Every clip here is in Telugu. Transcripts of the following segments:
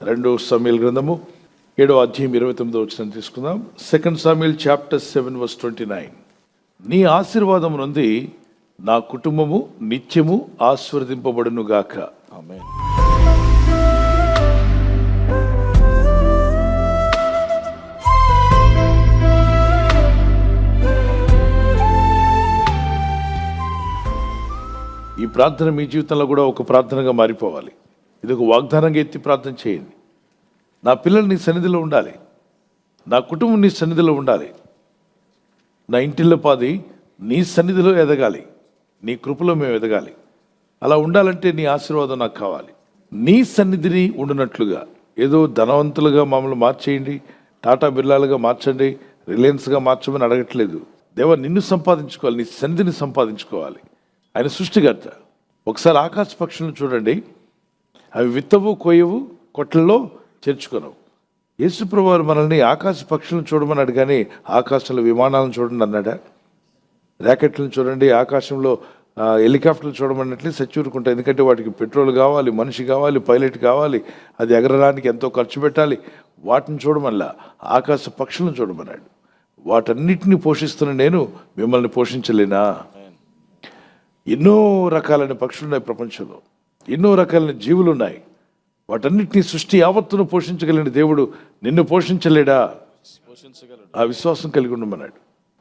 2 సమూయేలు గ్రంథము 7వ అధ్యాయం 29వ వచనం తీసుకుందాం. 2 Samuel chapter 7 verse 29. నీ ఆశీర్వాదం నుండి నా కుటుంబము నిత్యము ఆశీర్వదింపబడును గాక. ఆమేన్. ఈ ప్రార్థన మీ జీవితంలో కూడా ఒక ప్రార్థనగా మారిపోవాలి. ఇది ఒక వాగ్దానంగా ఎత్తి ప్రార్థన చేయండి. నా పిల్లలు నీ సన్నిధిలో ఉండాలి, నా కుటుంబం నీ సన్నిధిలో ఉండాలి, నా ఇంటిల్లో పాది నీ సన్నిధిలో ఎదగాలి, నీ కృపలో మేము ఎదగాలి. అలా ఉండాలంటే నీ ఆశీర్వాదం నాకు కావాలి. నీ సన్నిధిని ఉండినట్లుగా, ఏదో ధనవంతులుగా మమ్మల్ని మార్చేయండి, టాటా బిర్లాలుగా మార్చండి, రిలయన్స్గా మార్చమని అడగట్లేదు. దేవా, నిన్ను సంపాదించుకోవాలి, నీ సన్నిధిని సంపాదించుకోవాలి. ఆయన సృష్టికర్త. ఒకసారి ఆకాశ పక్షులను చూడండి, అవి విత్తవు, కోయవు, కొట్లలో చేర్చుకోనవు. యేసుప్రభువు వారు మనల్ని ఆకాశ పక్షులను చూడమన్నాడు, కానీ ఆకాశంలో విమానాలను చూడండి అన్నాడా? ర్యాకెట్లను చూడండి, ఆకాశంలో హెలికాప్టర్లు చూడమన్నట్లు సచ్చూరుకుంటాయి. ఎందుకంటే వాటికి పెట్రోల్ కావాలి, మనిషి కావాలి, పైలట్ కావాలి, అది ఎగరడానికి ఎంతో ఖర్చు పెట్టాలి. వాటిని చూడమల్లా ఆకాశ పక్షులను చూడమన్నాడు. వాటన్నిటిని పోషిస్తున్న నేను మిమ్మల్ని పోషించలేనా? ఎన్నో రకాలైన పక్షులు ఉన్నాయి ప్రపంచంలో, ఎన్నో రకాలైన జీవులు ఉన్నాయి. వాటన్నిటినీ సృష్టి యావత్తును పోషించగలిగిన దేవుడు నిన్ను పోషించలేడా? ఆ విశ్వాసం కలిగి ఉండమన్నాడు.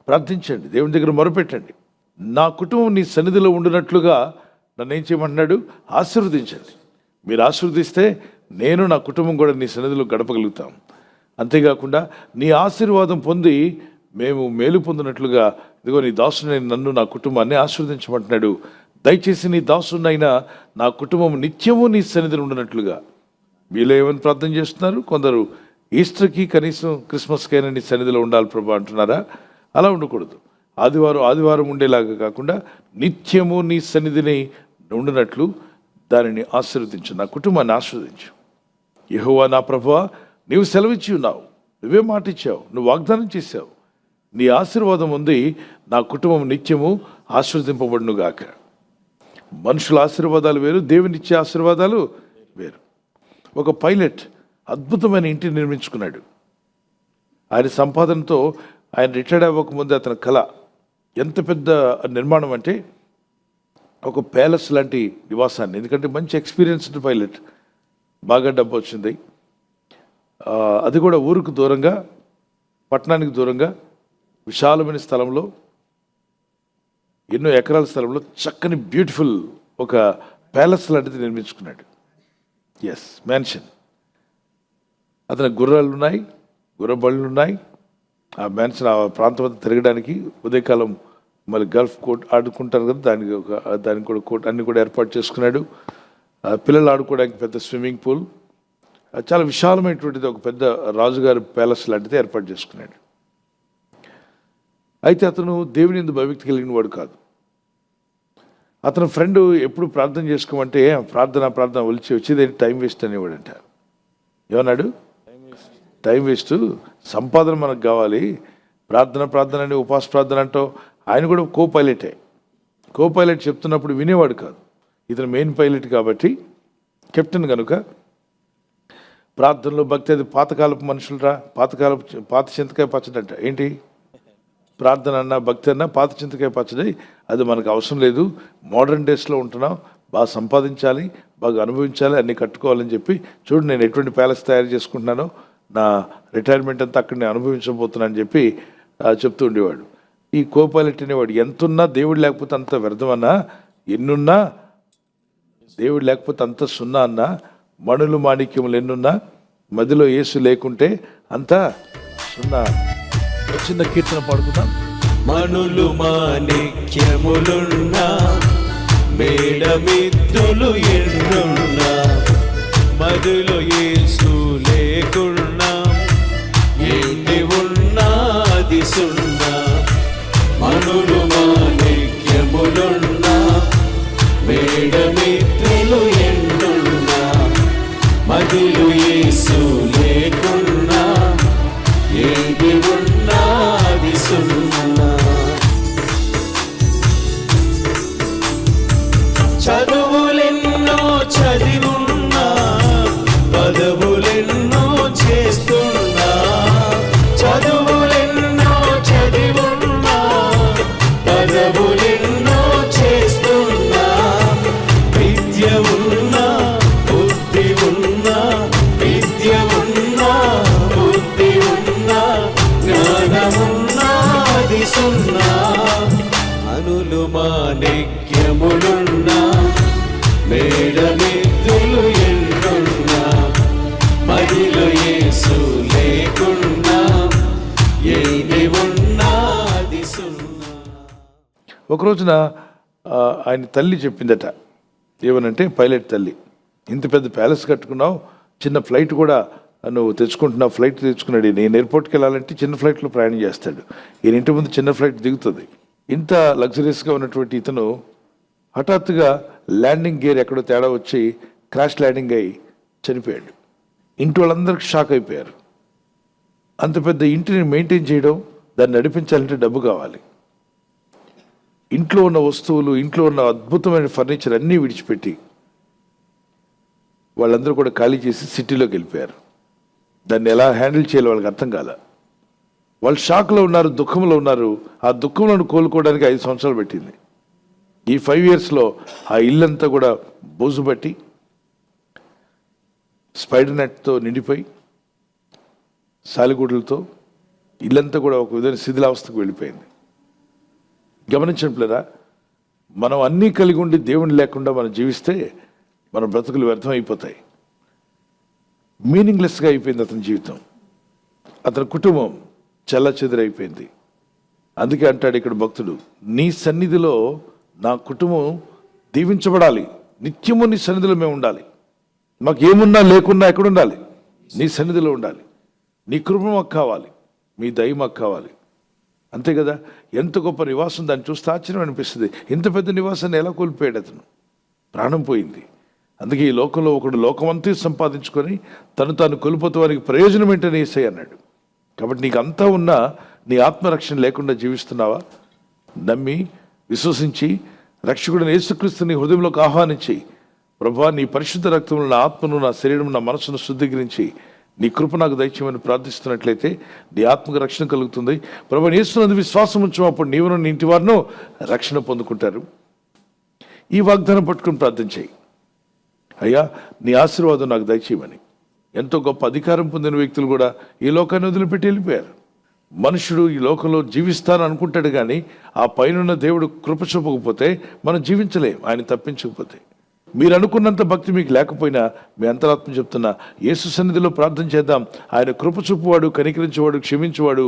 ప్రార్థించండి, దేవుని దగ్గర మొరపెట్టండి. నా కుటుంబం నీ సన్నిధిలో ఉండినట్లుగా నన్ను ఏం చేయమంటున్నాడు? ఆశీర్వదించండి. మీరు ఆశీర్వదిస్తే నేను, నా కుటుంబం కూడా నీ సన్నిధిలో గడపగలుగుతాం. అంతేకాకుండా నీ ఆశీర్వాదం పొంది మేము మేలు పొందినట్లుగా, ఇదిగో నీ దాసునైన నన్ను, నా కుటుంబాన్ని ఆశీర్వదించమంటున్నాడు. దయచేసి నీ దాసునైనా నా కుటుంబం నిత్యము నీ సన్నిధిలో ఉండినట్లుగా. మీలో ఏమని ప్రార్థన చేస్తున్నారు? కొందరు ఈస్టర్కి, కనీసం క్రిస్మస్కైనా నీ సన్నిధిలో ఉండాలి ప్రభా అంటున్నారా? అలా ఉండకూడదు. ఆదివారం ఉండేలాగా కాకుండా నిత్యము నీ సన్నిధిని ఉండినట్లు దానిని ఆశీర్వదించు, నా కుటుంబాన్ని ఆశీర్వదించు. యెహోవా నా ప్రభువా, నీవు సెలవిచ్చి ఉన్నావు, నువ్వే మాట ఇచ్చావు, నువ్వు వాగ్దానం చేశావు. నీ ఆశీర్వాదం ఉంది, నా కుటుంబం నిత్యము ఆశీర్వదింపబడును గాక. మనుషుల ఆశీర్వాదాలు వేరు, దేవునిచ్చే ఆశీర్వాదాలు వేరు. ఒక పైలట్ అద్భుతమైన ఇంటిని నిర్మించుకున్నాడు. ఆయన సంపాదనతో ఆయన రిటైర్డ్ అవ్వకముందు అతని కళ ఎంత పెద్ద నిర్మాణం అంటే ఒక ప్యాలెస్ లాంటి నివాసాన్ని. ఎందుకంటే మంచి ఎక్స్పీరియన్స్డ్ పైలట్, బాగా డబ్బు వచ్చింది. అది కూడా ఊరుకు దూరంగా, పట్టణానికి దూరంగా, విశాలమైన స్థలంలో, ఎన్నో ఎకరాల స్థలంలో చక్కని బ్యూటిఫుల్ ఒక ప్యాలెస్ లాంటిది నిర్మించుకున్నాడు. Yes, mansion. అతని గుర్రాలు ఉన్నాయి, గుర్రబళ్ళు ఉన్నాయి. ఆ మ్యాన్షన్, ఆ ప్రాంతం అంతా తిరగడానికి ఉదయకాలం మళ్ళీ గల్ఫ్ కోర్ట్ ఆడుకుంటారు కదా, దానికి కూడా కోర్ట్ అన్ని కూడా ఏర్పాటు చేసుకున్నాడు. పిల్లలు ఆడుకోవడానికి పెద్ద స్విమ్మింగ్ పూల్, చాలా విశాలమైనటువంటిది ఒక పెద్ద రాజుగారి ప్యాలెస్ లాంటిది ఏర్పాటు చేసుకున్నాడు. అయితే అతను దేవుని యందు భయభక్తి కలిగిన వాడు కాదు. అతని ఫ్రెండ్ ఎప్పుడు ప్రార్థన చేసుకోమంటే ప్రార్థన వచ్చేది టైం వేస్ట్ అనేవాడంట. ఏమన్నాడు? టైం వేస్ట్, సంపాదన మనకు కావాలి, ప్రార్థన అని ఉపాస ప్రార్థన అంటావు. ఆయన కూడా కో పైలట్ చెప్తున్నప్పుడు వినేవాడు కాదు. ఇతను మెయిన్ పైలట్ కాబట్టి, కెప్టెన్ కనుక ప్రార్థనలో భక్తి. అది పాతకాలపు మనుషులరా, పాత చింతకాయ పచ్చడి అంట. ఏంటి ప్రార్థన అన్నా భక్తి అన్నా పాత చింతకాయ పచ్చడి, అది మనకు అవసరం లేదు. మోడర్న్ డేస్లో ఉంటున్నాం, బాగా సంపాదించాలి, బాగా అనుభవించాలి, అన్నీ కట్టుకోవాలని చెప్పి, చూడు నేను ఎటువంటి ప్యాలెస్ తయారు చేసుకుంటున్నానో, నా రిటైర్మెంట్ అంతా అక్కడ నేను అనుభవించబోతున్నా అని చెప్పి చెప్తూ ఉండేవాడు. ఈ కోపైలట్ అనేవాడు ఎంతున్నా దేవుడు లేకపోతే అంత వ్యర్థమన్నా, ఎన్నున్నా దేవుడు లేకపోతే అంత సున్నా అన్నా, మణులు మాణిక్యములు ఎన్నున్నా మదిలో యేసు లేకుంటే అంతా సున్నా. చిన్న కీర్తన పాడుకుందాం. మణులు మాణిక్యములున్నా, మేడమిత్రులు ఎన్నున్నా, మదిలో యేసు లేకున్నా, ఏంటి ఉన్నది సున్నా. మణులు మాణిక్యములున్నా, మేడమిత్రులు ఎన్నున్నా, మదిలో యేసు లేకున్నా, ఏంటి ఉన్నది సున్నా. చదువులెన్నో చదివున్నా, పదవులెన్నో సున్నా అనులు మాణిక్యములున్నా మేడమెత్తులు ఎన్నున్నా మదిలో యేసు లేకున్నా ఏది ఉన్నది సున్నా. ఒక రోజున ఆయన తల్లి చెప్పిందట, ఏమనంటే పైలట్ తల్లి, ఇంత పెద్ద ప్యాలెస్ కట్టుకున్నావు, చిన్న ఫ్లైట్ కూడా నువ్వు తెచ్చుకుంటున్నావు. ఫ్లైట్ తెచ్చుకున్నాడు. నేను ఎయిర్పోర్ట్కి వెళ్ళాలంటే చిన్న ఫ్లైట్లో ప్రయాణం చేస్తాడు. ఈయన ఇంటి ముందు చిన్న ఫ్లైట్ దిగుతుంది. ఇంత లగ్జరీస్గా ఉన్నటువంటి ఇతను హఠాత్తుగా ల్యాండింగ్ గేర్ ఎక్కడో తేడా వచ్చి క్రాష్ ల్యాండింగ్ అయి చనిపోయాడు. ఇంటి వాళ్ళందరికీ షాక్ అయిపోయారు. అంత పెద్ద ఇంటిని మెయింటైన్ చేయడం, దాన్ని నడిపించాలంటే డబ్బు కావాలి. ఇంట్లో ఉన్న వస్తువులు, ఇంట్లో ఉన్న అద్భుతమైన ఫర్నిచర్ అన్నీ విడిచిపెట్టి వాళ్ళందరూ కూడా ఖాళీ చేసి సిటీలోకి వెళ్ళిపోయారు. దాన్ని ఎలా హ్యాండిల్ చేయాలో వాళ్ళకి అర్థం కాల. వాళ్ళు షాక్లో ఉన్నారు, దుఃఖంలో ఉన్నారు. ఆ దుఃఖంలో కోలుకోవడానికి 5 సంవత్సరాలు పెట్టింది. ఈ 5 yearsలో ఆ ఇల్లంతా కూడా బోజుబట్టి స్పైడర్ నెట్తో నిండిపోయి సాలిగూడులతో ఇల్లంతా కూడా ఒక విధమైన శిథిలావస్థకు వెళ్ళిపోయింది. గమనించట్లేదా? మనం అన్నీ కలిగి ఉండి దేవుని లేకుండా మనం జీవిస్తే మన బ్రతుకులు వ్యర్థం అయిపోతాయి. మీనింగ్లెస్గా అయిపోయింది అతని జీవితం. అతని కుటుంబం చెల్లచెదురైపోయింది. అందుకే అంటాడు ఇక్కడ భక్తుడు, నీ సన్నిధిలో నా కుటుంబం దీవించబడాలి, నిత్యము నీ సన్నిధిలో మేము ఉండాలి. మాకు ఏమున్నా లేకున్నా ఎక్కడ ఉండాలి? నీ సన్నిధిలో ఉండాలి. నీ కృప మాకు కావాలి, మీ దయ మాకు కావాలి. అంతే కదా? ఎంత గొప్ప నివాసం, దాన్ని చూస్తే ఆశ్చర్యం అనిపిస్తుంది. ఇంత పెద్ద నివాసాన్ని ఎలా కోల్పోయాడు అతను? ప్రాణం పోయింది. అందుకే ఈ లోకంలో ఒకడు లోకమంతా సంపాదించుకొని తాను కోల్పోతానికి ప్రయోజనం ఏంటని యేసయ్య అన్నాడు. కాబట్టి నీకు అంతా ఉన్నా నీ ఆత్మరక్షణ లేకుండా జీవిస్తున్నావా? నమ్మి విశ్వసించి రక్షకుడిని యేసుక్రీస్తుని హృదయంలోకి ఆహ్వానించి, ప్రభువా నీ పరిశుద్ధ రక్తంలో నా ఆత్మను, నా శరీరం, నా మనసును శుద్ధీకరించి నీ కృప నాకు దయచేయమని ప్రార్థిస్తున్నట్లయితే నీ ఆత్మకు రక్షణ కలుగుతుంది. ప్రభువా యేసునందు విశ్వాసం ఉంచు, అప్పుడు నీవును నీ ఇంటి వారును రక్షణ పొందుకుంటారు. ఈ వాగ్దానం పట్టుకుని ప్రార్థన చేయి. అయ్యా నీ ఆశీర్వాదం నాకు దయచేయమని. ఎంతో గొప్ప అధికారం పొందిన వ్యక్తులు కూడా ఈ లోకాన్ని వదిలిపెట్టి వెళ్ళిపోయారు. మనుషుడు ఈ లోకంలో జీవిస్తాను అనుకుంటాడు, కానీ ఆ పైన దేవుడు కృప చూపకపోతే మనం జీవించలేం, ఆయన తప్పించకపోతే. మీరు అనుకున్నంత భక్తి మీకు లేకపోయినా మీ అంతరాత్మ చెప్తున్నా, యేసు సన్నిధిలో ప్రార్థన చేద్దాం. ఆయన కృప చూపువాడు, కనికరించేవాడు, క్షమించేవాడు.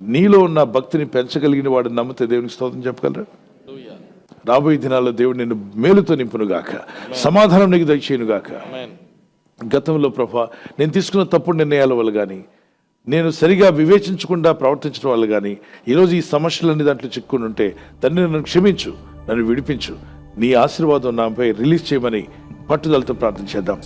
నీలో ఉన్న భక్తిని పెంచగలిగిన వాడు నమ్మితే దేవునికి స్తోత్రం చెప్పగలరా? రాబోయే దినాల్లో దేవుడు నిన్ను మేలుతో నింపునుగాక, సమాధానం నీకు దయచేయునుగాక. గతంలో ప్రభా నేను తీసుకున్న తప్పుడు నిర్ణయాల వల్ల కానీ, నేను సరిగా వివేచించకుండా ప్రవర్తించడం వల్ల కానీ ఈరోజు ఈ సమస్యలన్నీ దాంట్లో చిక్కుని ఉంటే తండ్రి నన్ను క్షమించు, నన్ను విడిపించు. నీ ఆశీర్వాదం నాపై రిలీజ్ చేయమని పట్టుదలతో ప్రార్థన చేద్దాం.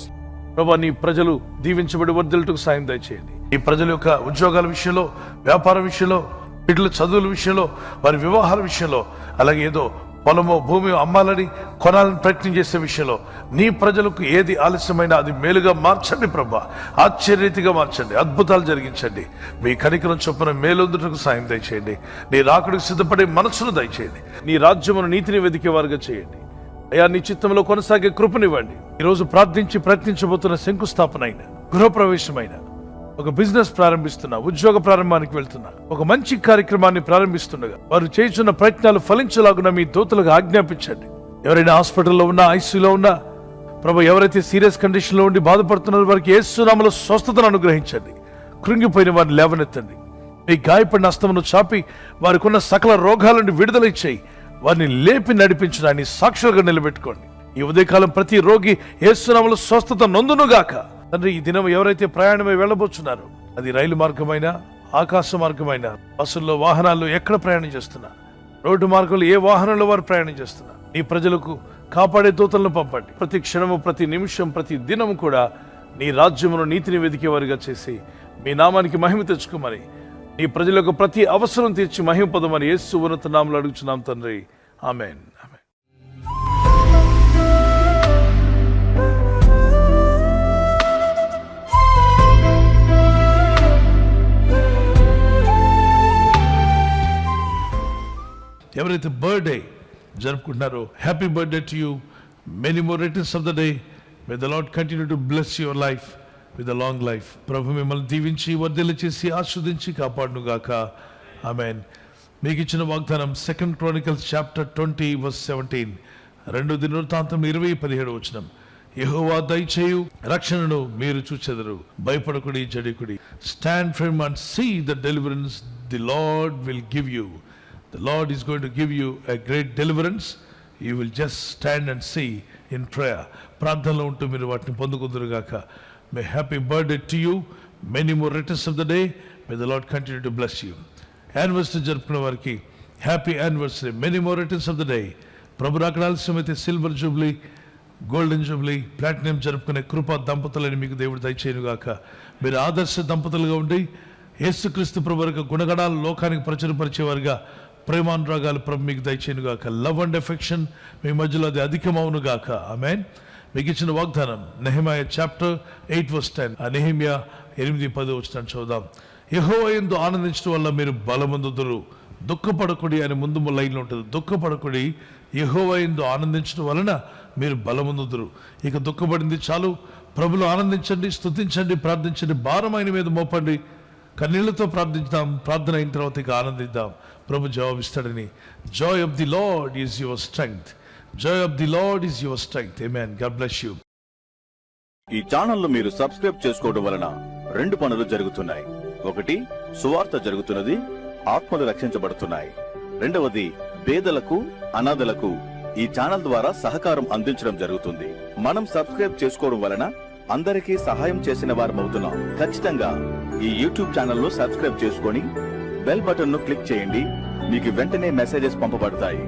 ప్రభా నీ ప్రజలు దీవించబడి వర్ధిల్లుటకు సాయం దయచేయండి. ఈ ప్రజల యొక్క ఉద్యోగాల విషయంలో, వ్యాపారం విషయంలో, బిడ్డల చదువుల విషయంలో, వారి వివాహాల విషయంలో, అలాగే ఏదో పొలమో భూమి అమ్మాలని కొనాలని ప్రయత్నం చేసే విషయంలో నీ ప్రజలకు ఏది ఆలస్యమైనా అది మేలుగా మార్చండి ప్రభా. ఆశ్చర్యరీతిగా మార్చండి, అద్భుతాలు జరిగించండి. మీ కనికరం చొప్పున మేలొందుటకు సాయం దయచేయండి. నీ రాకడికి సిద్ధపడే మనసును దయచేయండి. నీ రాజ్యమును నీతిని వెదికే వారుగా చేయండి. అయ్యా నీ చిత్తంలో కొనసాగే కృపనివ్వండి. ఈరోజు ప్రార్థించి ప్రయత్నించబోతున్న శంకుస్థాపన అయిన, గృహప్రవేశమైన, ఒక బిజినెస్ ప్రారంభిస్తున్నా, ఉద్యోగ ప్రారంభానికి వెళ్తున్నా, ఒక మంచి కార్యక్రమాన్ని ప్రారంభిస్తుండగా వారు చేస్తున్న ప్రయత్నాలు ఫలించలాగున మీ దూతలకు ఆజ్ఞాపించండి. ఎవరైనా హాస్పిటల్లో ఉన్నా, ఐసీయూలో ఉన్నా ప్రభు, ఎవరైతే సీరియస్ కండిషన్లో ఉండి బాధపడుతున్నారో వారికి యేసు నామములో స్వస్థతను అనుగ్రహించండి. కృంగిపోయిన వారిని లేవనెత్తండి. మీ గాయపడిన హస్తమును చాపి వారికి ఉన్న సకల రోగాల నుండి విడుదల ఇచ్చేయి. వారిని లేపి నడిపించడాన్ని సాక్షులుగా నిలబెట్టుకోండి. ఈ ఉదయకాలం ప్రతి రోగి యేసు నామములో స్వస్థత నొందునుగాక. తండ్రి, ఈ దినం ఎవరైతే ప్రయాణమై వెళ్ళబోతున్నారో, అది రైలు మార్గమైనా, ఆకాశ మార్గమైనా, బస్సుల్లో, వాహనాల్లో ఎక్కడ ప్రయాణం చేస్తున్నా, రోడ్డు మార్గంలో ఏ వాహనంలో వారు ప్రయాణం చేస్తున్నా, నీ ప్రజలకు కాపాడే దూతలను పంపండి. ప్రతి క్షణము, ప్రతి నిమిషం, ప్రతి దినము కూడా నీ రాజ్యమును నీతిని వెదికేవారిగా చేసి మీ నామానికి మహిమ తెచ్చుకోమని, నీ ప్రజలకు ప్రతి అవసరం తీర్చి మహిమ పొందమని యేసు ఉన్నత నామములో అడుగుచున్నాం తండ్రి. ఆమేన్. ఎవరైతే బర్త్డే జరుపుకుంటున్నారో, happy birthday to you. Many more returns of the day. May the Lord continue to bless your life with a long life. ప్రభు మిమ్మల్ని దీవించి వర్ధిల్ల చేసి ఆస్వాదించి కాపాడునుగాక. ఆమేన్. మీకు ఇచ్చిన వాగ్దానం 2 Chronicles chapter 20 verse 17. 2 దినవృత్తాంతం 20:17 యెహోవా దయచేయు రక్షణను మీరు చూచెదరు, భయపడకుడి జడికుడి. Stand firm and see the deliverance the Lord will give you. The Lord is going to give you a great deliverance. You will just stand and see in prayer. ప్రార్థనలో ఉంటూ మీరు వాటిని పొందుకుందురుగాక. May happy birthday to you. Many more returns of the day. May the Lord continue to bless you. Anniversary జరుపుకునే వారికి happy anniversary. Many more returns of the day. ప్రభు రాకడ ఆలస్యమైతే silver jubilee, golden jubilee, platinum జరుపుకునే కృపా దంపతులని మీకు దేవుడు దయచేయునుగాక. మీరు ఆదర్శ దంపతులుగా ఉండి యేసుక్రీస్తు ప్రభు యొక్క గుణగణాలు లోకానికి ప్రచురపరిచేవారుగా ప్రేమానురాగాలు ప్రభు మీకు దయచేయునుగాక. లవ్ అండ్ ఎఫెక్షన్ మీ మధ్యలో అది అధికమవునుగాక. ఆమేన్. మీకు ఇచ్చిన వాగ్దానం నెహెమయా చాప్టర్ 8 verse 10. ఆ నెహెమ్యా 8-10 చూద్దాం. యెహోవా యందు ఆనందించడం వల్ల మీరు బలమందుదురు. దుఃఖపడకుడి అని ముందు లైన్లో ఉంటుంది. దుఃఖపడకుడి, యెహోవా యందు ఆనందించడం వలన మీరు బలమందుదురు. ఇక దుఃఖపడింది చాలు. ప్రభులో ఆనందించండి, స్తుతించండి, ప్రార్థించండి, భారం ఆయన మీద మోపండి. కన్నీళ్లతో ప్రార్థిద్దాం. ప్రార్థన అయిన తర్వాత ఇక ఆనందిద్దాం. ప్రభు జవాబిస్తాడని. Joy of the Lord is your strength. Joy of the Lord is your strength. ఆమేన్. God bless you. ఈ ఛానల్ మీరు సబ్స్క్రైబ్ చేసుకోవడం వలన 2 పనులు జరుగుతున్నాయి. ఒకటి, సువార్త జరుగుతున్నది, ఆత్మలు రక్షించబడుతున్నాయి. రెండవది, పేదలకు, అనాథలకు ఈ ఛానల్ ద్వారా సహకారం అందించడం జరుగుతుంది. మనం సబ్స్క్రైబ్ చేసుకోవడం వలన అందరికీ సహాయం చేసిన వారమవుతున్నాం. ఖచ్చితంగా ఈ యూట్యూబ్ ఛానల్ ను సబ్స్క్రైబ్ చేసుకొని బెల్ బటన్ ను క్లిక్ చేయండి. మీకు వెంటనే మెసేజెస్ పంపబడతాయి.